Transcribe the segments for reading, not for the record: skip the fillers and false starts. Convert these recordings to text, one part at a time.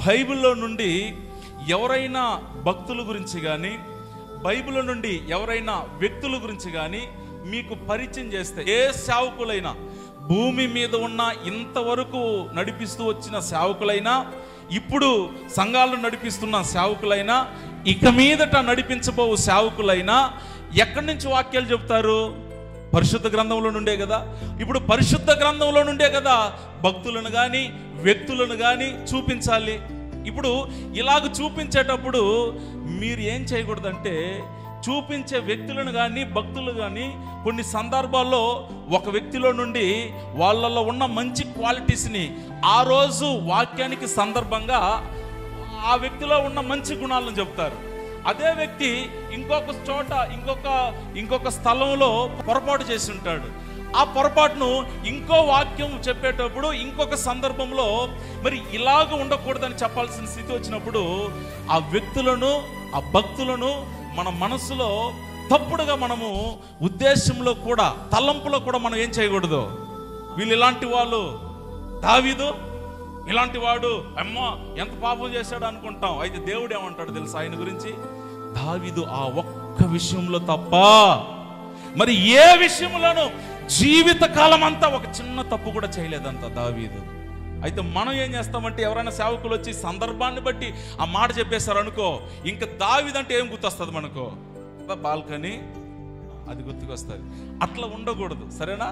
బైబిల్లో నుండి ఎవరైనా భక్తుల గురించి కానీ, బైబిల్లో నుండి ఎవరైనా వ్యక్తుల గురించి కానీ మీకు పరిచయం చేస్తే, ఏ సేవకులైనా, భూమి మీద ఉన్న ఇంతవరకు నడిపిస్తూ వచ్చిన సేవకులైనా, ఇప్పుడు సంఘాలను నడిపిస్తున్న సేవకులైనా, ఇక మీదట నడిపించబో సేవకులైనా ఎక్కడి నుంచి వాక్యాలు చెప్తారు? పరిశుద్ధ గ్రంథంలో నుండే కదా. ఇప్పుడు పరిశుద్ధ గ్రంథంలో నుండే కదా భక్తులను కానీ వ్యక్తులను కానీ చూపించాలి. ఇప్పుడు ఇలాగ చూపించేటప్పుడు మీరు ఏం చేయకూడదంటే, చూపించే వ్యక్తులను కానీ భక్తులు కానీ కొన్ని సందర్భాల్లో ఒక వ్యక్తిలో నుండి వాళ్ళలో ఉన్న మంచి క్వాలిటీస్ని ఆ రోజు వాక్యానికి సందర్భంగా ఆ వ్యక్తిలో ఉన్న మంచి గుణాలను చెప్తారు. అదే వ్యక్తి ఇంకొక చోట ఇంకొక స్థలంలో పొరపాటు చేసి ఉంటాడు. ఆ పొరపాటును ఇంకో వాక్యం చెప్పేటప్పుడు ఇంకొక సందర్భంలో మరి ఇలాగ ఉండకూడదని చెప్పాల్సిన స్థితి వచ్చినప్పుడు ఆ వ్యక్తులను, ఆ భక్తులను మన మనసులో తప్పుడుగా మనము ఉద్దేశంలో కూడా, తలంపులో కూడా మనం ఏం చేయకూడదు. వీళ్ళు ఇలాంటి వాళ్ళు, దావీదు ఇలాంటి వాడు, అమ్మా ఎంత పాపం చేశాడు అనుకుంటాం. అయితే దేవుడు ఏమంటాడు తెలుసా ఆయన గురించి? దావీదు ఆ ఒక్క విషయంలో తప్ప మరి ఏ విషయంలోనూ జీవిత కాలం అంతా ఒక చిన్న తప్పు కూడా చేయలేదంత దావీదు. అయితే మనం ఏం చేస్తామంటే, ఎవరైనా సేవకులు వచ్చి సందర్భాన్ని బట్టి ఆ మాట చెప్పేశారు అనుకో, ఇంకా దావీదు అంటే ఏం గుర్తొస్తుంది మనకు? బాల్కనీ, అది గుర్తుకొస్తుంది. అట్లా ఉండకూడదు, సరేనా?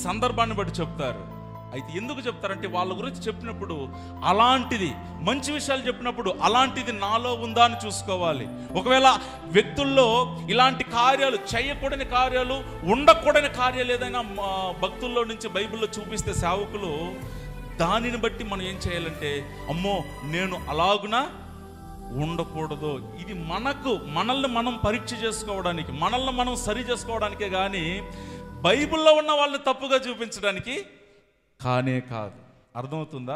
సందర్భాన్ని బట్టి చెప్తారు. అయితే ఎందుకు చెప్తారంటే, వాళ్ళ గురించి చెప్పినప్పుడు అలాంటిది మంచి విషయాలు చెప్పినప్పుడు అలాంటిది నాలో ఉందా అని చూసుకోవాలి. ఒకవేళ వ్యక్తుల్లో ఇలాంటి కార్యాలు, చేయకూడని కార్యాలు, ఉండకూడని కార్యాలు ఏదైనా భక్తుల్లో నుంచి బైబిల్లో చూపిస్తే సేవకులు, దానిని బట్టి మనం ఏం చేయాలంటే, అమ్మో నేను అలాగునా ఉండకూడదు. ఇది మనల్ని మనం పరీక్ష చేసుకోవడానికి, మనల్ని మనం సరి చేసుకోవడానికే కానీ బైబిల్లో ఉన్న వాళ్ళని తప్పుగా చూపించడానికి కానే కాదు. అర్థమవుతుందా?